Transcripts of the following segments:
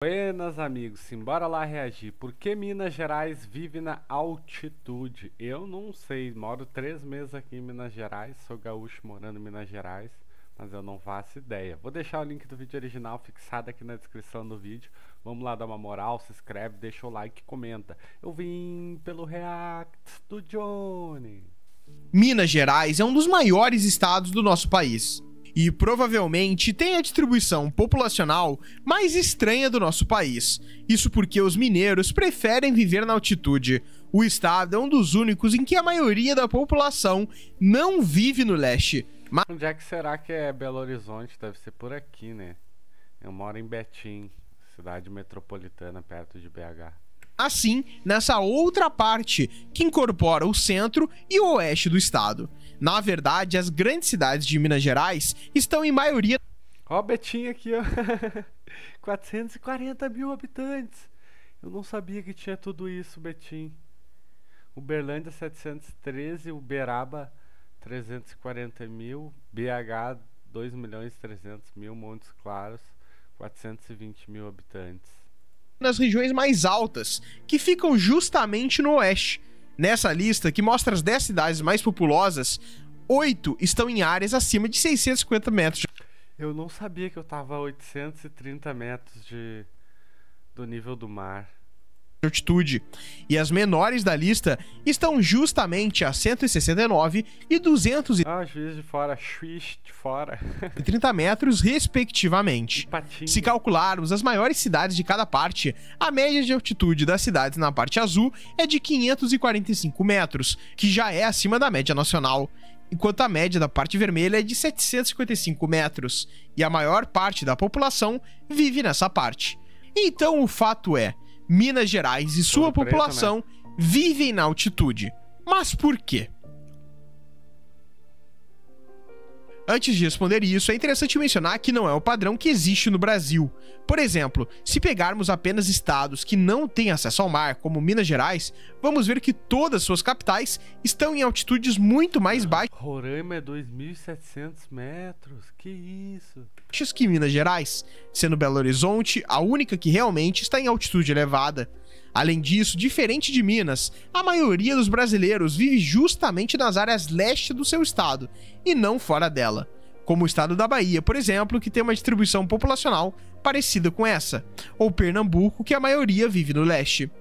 Buenas amigos, simbora lá reagir. Por que Minas Gerais vive na altitude? Eu não sei, moro 3 meses aqui em Minas Gerais, sou gaúcho morando em Minas Gerais, mas eu não faço ideia. Vou deixar o link do vídeo original fixado aqui na descrição do vídeo. Vamos lá dar uma moral, se inscreve, deixa o like e comenta. Eu vim pelo React do Johnny. Minas Gerais é um dos maiores estados do nosso país. E provavelmente tem a distribuição populacional mais estranha do nosso país. Isso porque os mineiros preferem viver na altitude. O estado é um dos únicos em que a maioria da população não vive no leste. Onde é que será que é Belo Horizonte? Deve ser por aqui, né? Eu moro em Betim, cidade metropolitana perto de BH. Assim, nessa outra parte que incorpora o centro e o oeste do estado. Na verdade, as grandes cidades de Minas Gerais estão em maioria... Ó, Betim aqui, ó. 440 mil habitantes. Eu não sabia que tinha tudo isso, Betim. Uberlândia 713, Uberaba 340 mil, BH 2.300.000, Montes Claros 420 mil habitantes. Nas regiões mais altas, que ficam justamente no oeste. Nessa lista, que mostra as 10 cidades mais populosas, 8 estão em áreas acima de 650 metros. Eu não sabia que eu estava a 830 metros do nível do mar. De altitude. E as menores da lista estão justamente a 169 e 230 Juiz de Fora, metros, respectivamente. Se calcularmos as maiores cidades de cada parte, a média de altitude das cidades na parte azul é de 545 metros, que já é acima da média nacional, enquanto a média da parte vermelha é de 755 metros, e a maior parte da população vive nessa parte. Então o fato é, Minas Gerais e sua população vivem na altitude. Mas por quê? Antes de responder isso, é interessante mencionar que não é o padrão que existe no Brasil. Por exemplo, se pegarmos apenas estados que não têm acesso ao mar, como Minas Gerais, vamos ver que todas suas capitais estão em altitudes muito mais baixas. Roraima é 2.700 metros, que isso? Que Minas Gerais, sendo Belo Horizonte a única que realmente está em altitude elevada. Além disso, diferente de Minas, a maioria dos brasileiros vive justamente nas áreas leste do seu estado, e não fora dela. Como o estado da Bahia, por exemplo, que tem uma distribuição populacional parecida com essa, ou Pernambuco, que a maioria vive no leste.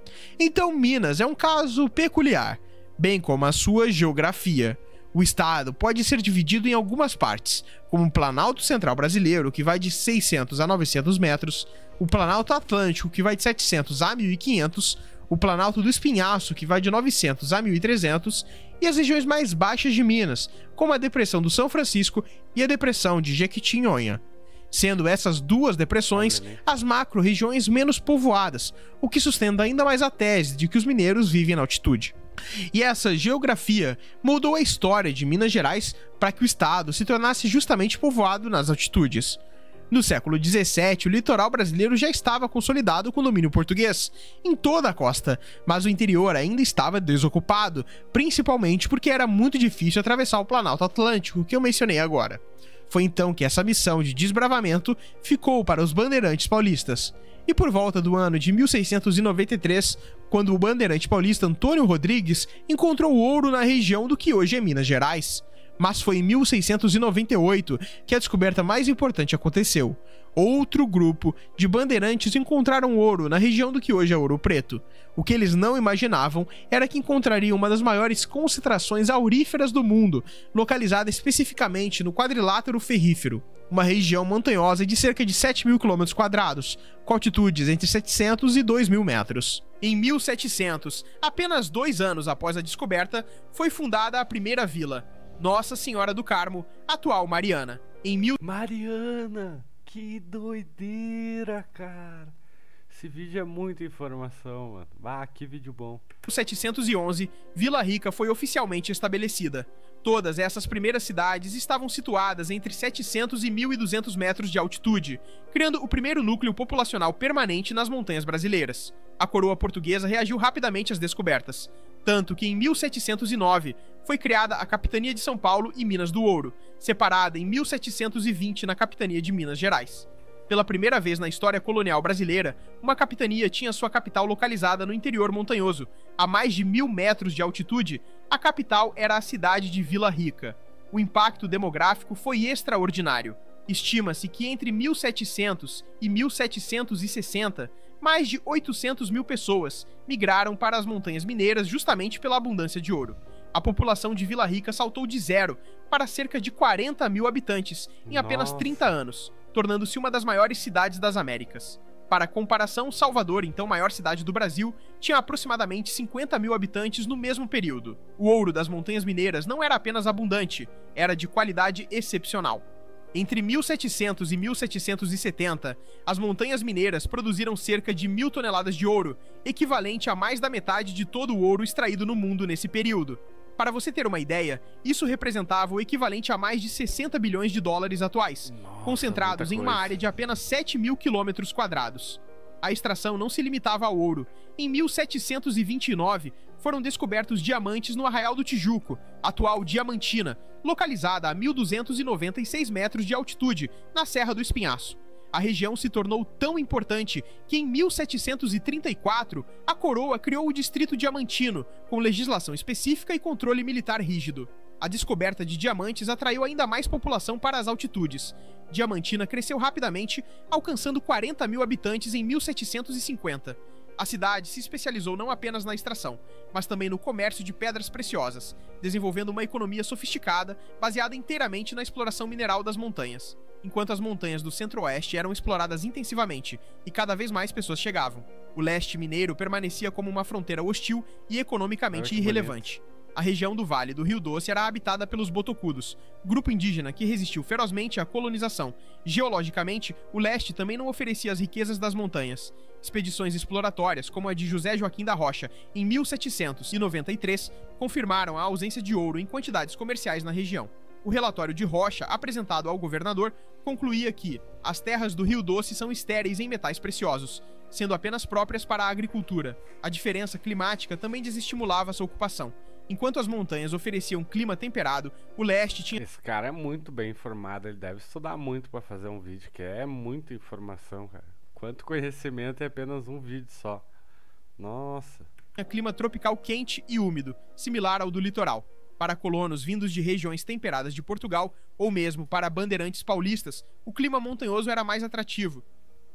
Então Minas é um caso peculiar, bem como a sua geografia. O estado pode ser dividido em algumas partes, como o Planalto Central Brasileiro, que vai de 600 a 900 metros, o Planalto Atlântico, que vai de 700 a 1.500, o Planalto do Espinhaço, que vai de 900 a 1.300, e as regiões mais baixas de Minas, como a Depressão do São Francisco e a Depressão de Jequitinhonha. Sendo essas duas depressões as macro-regiões menos povoadas, o que sustenta ainda mais a tese de que os mineiros vivem na altitude. E essa geografia moldou a história de Minas Gerais para que o estado se tornasse justamente povoado nas altitudes. No século XVII, o litoral brasileiro já estava consolidado com domínio português em toda a costa, mas o interior ainda estava desocupado, principalmente porque era muito difícil atravessar o Planalto Atlântico, que eu mencionei agora. Foi então que essa missão de desbravamento ficou para os bandeirantes paulistas. E por volta do ano de 1693, quando o bandeirante paulista Antônio Rodrigues encontrou ouro na região do que hoje é Minas Gerais. Mas foi em 1698 que a descoberta mais importante aconteceu. Outro grupo de bandeirantes encontraram ouro na região do que hoje é Ouro Preto. O que eles não imaginavam era que encontrariam uma das maiores concentrações auríferas do mundo, localizada especificamente no quadrilátero ferrífero, uma região montanhosa de cerca de 7.000 km², com altitudes entre 700 e 2.000 metros. Em 1700, apenas 2 anos após a descoberta, foi fundada a primeira vila, Nossa Senhora do Carmo, atual Mariana. Mariana! Que doideira, cara! Esse vídeo é muita informação, mano. Ah, que vídeo bom. Em 711, Vila Rica foi oficialmente estabelecida. Todas essas primeiras cidades estavam situadas entre 700 e 1.200 metros de altitude, criando o primeiro núcleo populacional permanente nas montanhas brasileiras. A coroa portuguesa reagiu rapidamente às descobertas, tanto que em 1709 foi criada a Capitania de São Paulo e Minas do Ouro, separada em 1720 na Capitania de Minas Gerais. Pela primeira vez na história colonial brasileira, uma capitania tinha sua capital localizada no interior montanhoso. A mais de 1.000 metros de altitude, a capital era a cidade de Vila Rica. O impacto demográfico foi extraordinário. Estima-se que entre 1700 e 1760, mais de 800 mil pessoas migraram para as Montanhas Mineiras justamente pela abundância de ouro. A população de Vila Rica saltou de 0 para cerca de 40 mil habitantes em apenas 30 anos, tornando-se uma das maiores cidades das Américas. Para comparação, Salvador, então maior cidade do Brasil, tinha aproximadamente 50 mil habitantes no mesmo período. O ouro das Montanhas Mineiras não era apenas abundante, era de qualidade excepcional. Entre 1700 e 1770, as Montanhas Mineiras produziram cerca de 1.000 toneladas de ouro, equivalente a mais da metade de todo o ouro extraído no mundo nesse período. Para você ter uma ideia, isso representava o equivalente a mais de 60 bilhões de dólares atuais, concentrados em uma área de apenas 7.000 quilômetros quadrados. A extração não se limitava ao ouro. Em 1729, foram descobertos diamantes no Arraial do Tijuco, atual Diamantina, localizada a 1.296 metros de altitude, na Serra do Espinhaço. A região se tornou tão importante que em 1734, a coroa criou o Distrito Diamantino, com legislação específica e controle militar rígido. A descoberta de diamantes atraiu ainda mais população para as altitudes. Diamantina cresceu rapidamente, alcançando 40 mil habitantes em 1750. A cidade se especializou não apenas na extração, mas também no comércio de pedras preciosas, desenvolvendo uma economia sofisticada baseada inteiramente na exploração mineral das montanhas. Enquanto as montanhas do centro-oeste eram exploradas intensivamente e cada vez mais pessoas chegavam, o leste mineiro permanecia como uma fronteira hostil e economicamente irrelevante. A região do Vale do Rio Doce era habitada pelos botocudos, grupo indígena que resistiu ferozmente à colonização. Geologicamente, o leste também não oferecia as riquezas das montanhas. Expedições exploratórias, como a de José Joaquim da Rocha, em 1793, confirmaram a ausência de ouro em quantidades comerciais na região. O relatório de Rocha, apresentado ao governador, concluía que as terras do Rio Doce são estéreis em metais preciosos, sendo apenas próprias para a agricultura. A diferença climática também desestimulava sua ocupação. Enquanto as montanhas ofereciam clima temperado, o leste tinha... Esse cara é muito bem informado, ele deve estudar muito pra fazer um vídeo, que é muita informação, cara. Quanto conhecimento é apenas um vídeo só. Nossa. Clima tropical quente e úmido, similar ao do litoral. Para colonos vindos de regiões temperadas de Portugal, ou mesmo para bandeirantes paulistas, o clima montanhoso era mais atrativo.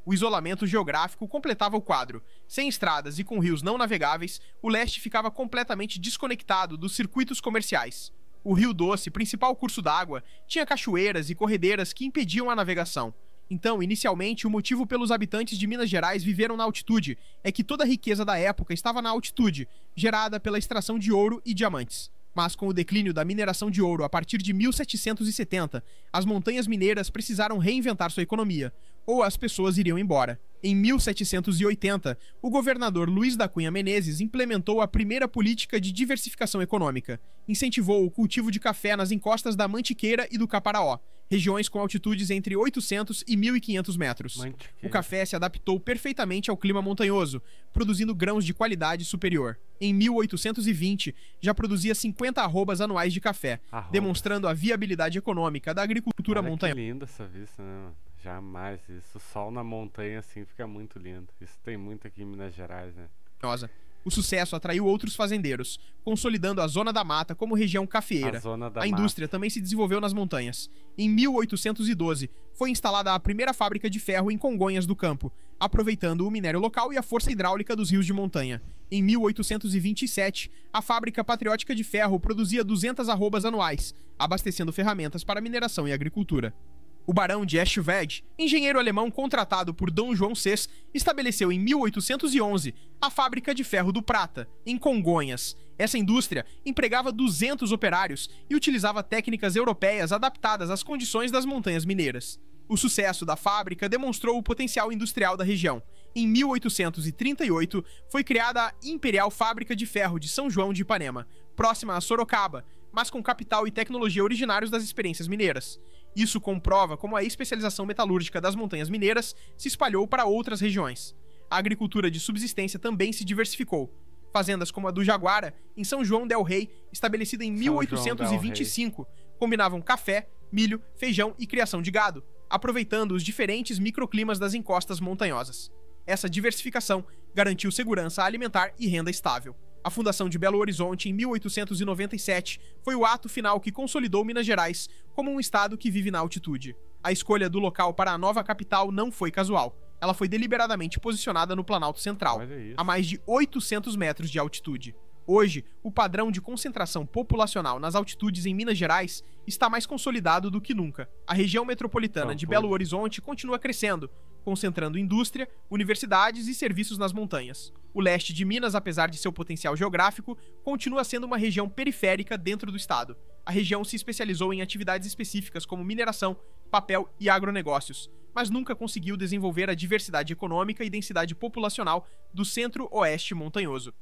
O isolamento geográfico completava o quadro. Sem estradas e com rios não navegáveis, o leste ficava completamente desconectado dos circuitos comerciais. O Rio Doce, principal curso d'água, tinha cachoeiras e corredeiras que impediam a navegação. Então, inicialmente, o motivo pelos habitantes de Minas Gerais viveram na altitude é que toda a riqueza da época estava na altitude, gerada pela extração de ouro e diamantes. Mas com o declínio da mineração de ouro a partir de 1770, as montanhas mineiras precisaram reinventar sua economia, ou as pessoas iriam embora. Em 1780, o governador Luiz da Cunha Menezes implementou a primeira política de diversificação econômica. Incentivou o cultivo de café nas encostas da Mantiqueira e do Caparaó, regiões com altitudes entre 800 e 1.500 metros. O café se adaptou perfeitamente ao clima montanhoso, produzindo grãos de qualidade superior. Em 1820, já produzia 50 arrobas anuais de café, demonstrando a viabilidade econômica da agricultura montanhosa. Que linda essa vista, né? Jamais isso. O sol na montanha assim fica muito lindo. Isso tem muito aqui em Minas Gerais, né? O sucesso atraiu outros fazendeiros, consolidando a Zona da Mata como região cafeeira. A indústria também se desenvolveu nas montanhas. Em 1812, foi instalada a primeira fábrica de ferro em Congonhas do Campo, aproveitando o minério local e a força hidráulica dos rios de montanha. Em 1827, a Fábrica Patriótica de Ferro produzia 200 arrobas anuais, abastecendo ferramentas para mineração e agricultura. O barão de Eschwege, engenheiro alemão contratado por Dom João VI, estabeleceu em 1811 a Fábrica de Ferro do Prata, em Congonhas. Essa indústria empregava 200 operários e utilizava técnicas europeias adaptadas às condições das montanhas mineiras. O sucesso da fábrica demonstrou o potencial industrial da região. Em 1838, foi criada a Imperial Fábrica de Ferro de São João de Ipanema, próxima a Sorocaba, mas com capital e tecnologia originários das experiências mineiras. Isso comprova como a especialização metalúrgica das montanhas mineiras se espalhou para outras regiões. A agricultura de subsistência também se diversificou. Fazendas como a do Jaguara, em São João del Rei, estabelecida em 1825, combinavam café, milho, feijão e criação de gado. aproveitando os diferentes microclimas das encostas montanhosas. Essa diversificação garantiu segurança alimentar e renda estável. A fundação de Belo Horizonte em 1897 foi o ato final que consolidou Minas Gerais como um estado que vive na altitude. A escolha do local para a nova capital não foi casual. Ela foi deliberadamente posicionada no Planalto Central, a mais de 800 metros de altitude. Hoje, o padrão de concentração populacional nas altitudes em Minas Gerais está mais consolidado do que nunca. A região metropolitana de Belo Horizonte continua crescendo, concentrando indústria, universidades e serviços nas montanhas. O leste de Minas, apesar de seu potencial geográfico, continua sendo uma região periférica dentro do estado. A região se especializou em atividades específicas como mineração, papel e agronegócios, mas nunca conseguiu desenvolver a diversidade econômica e densidade populacional do centro-oeste montanhoso.